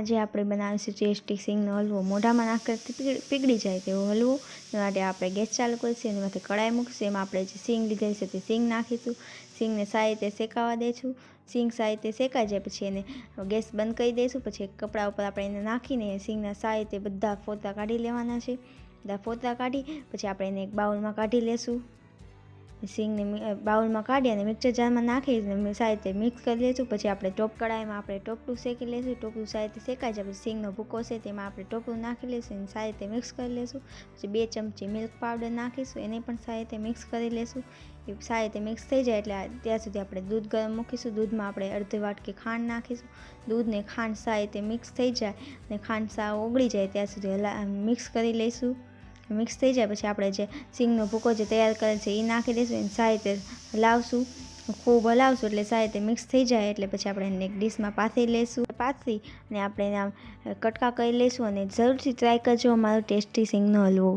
આજે આપણે બનાવીશું ટેસ્ટી સિંગનો હલવો। મોઢામાં નાખવાથી પીગળી જાય તેવો હલવો। એના માટે આપણે ગેસ ચાલુ કરીશું, એની માથે કડાઈ મૂકીશું। એમાં આપણે જે સિંગ લીધેલી છે તે સિંગ નાખીશું। સિંગને સારી રીતે શેકાવા દઈશું। સિંગ સારી રીતે શેકાઈ જાય પછી એને ગેસ બંધ કરી દઈશું। પછી એક કપડા ઉપર આપણે એને નાખીને સિંગના સારી રીતે બધા ફોતરા કાઢી લેવાના છે। બધા ફોતરા કાઢી પછી આપણે એને એક બાઉલમાં કાઢી લેશું। સિંગને બાઉલમાં કાઢી અને મિક્સર જારમાં નાખીને સારી રીતે મિક્સ કરી લઈશું। પછી આપણે કડાઈમાં આપણે ટોપલું શેકી લઈશું। ટોપલું સારી રીતે શેકાઈ જાય પછી સિંગનો ભૂકો છે તેમાં આપણે ટોપલું નાખી લઈશું અને સારી રીતે મિક્સ કરી લઈશું। પછી 2 ચમચી મિલ્ક પાવડર નાખીશું, એને પણ સારી રીતે મિક્સ કરી લઈશું। એ સારી રીતે મિક્સ થઈ જાય એટલે ત્યાં સુધી આપણે દૂધ ગરમ મૂકીશું। દૂધમાં આપણે અડધી વાટકી ખાંડ નાખીશું। દૂધને ખાંડ સારી રીતે મિક્સ થઈ જાય અને ખાંડ સાવ ઓગળી જાય ત્યાં સુધી મિક્સ કરી લઈશું। મિક્સ થઈ જાય પછી આપણે જે સિંગનો ભૂકો જે તૈયાર કરેલ છે એ નાખી દઈશું। એને સારી રીતે હલાવશું, ખૂબ હલાવશું એટલે સારી રીતે મિક્સ થઈ જાય એટલે પછી આપણે એને એક ડીશમાં પાથરી લઈશું। પાથરી અને આપણે એના કટકા કરી લઈશું અને જરૂરથી ટ્રાય કરજો અમારો ટેસ્ટી સિંગનો હલવો।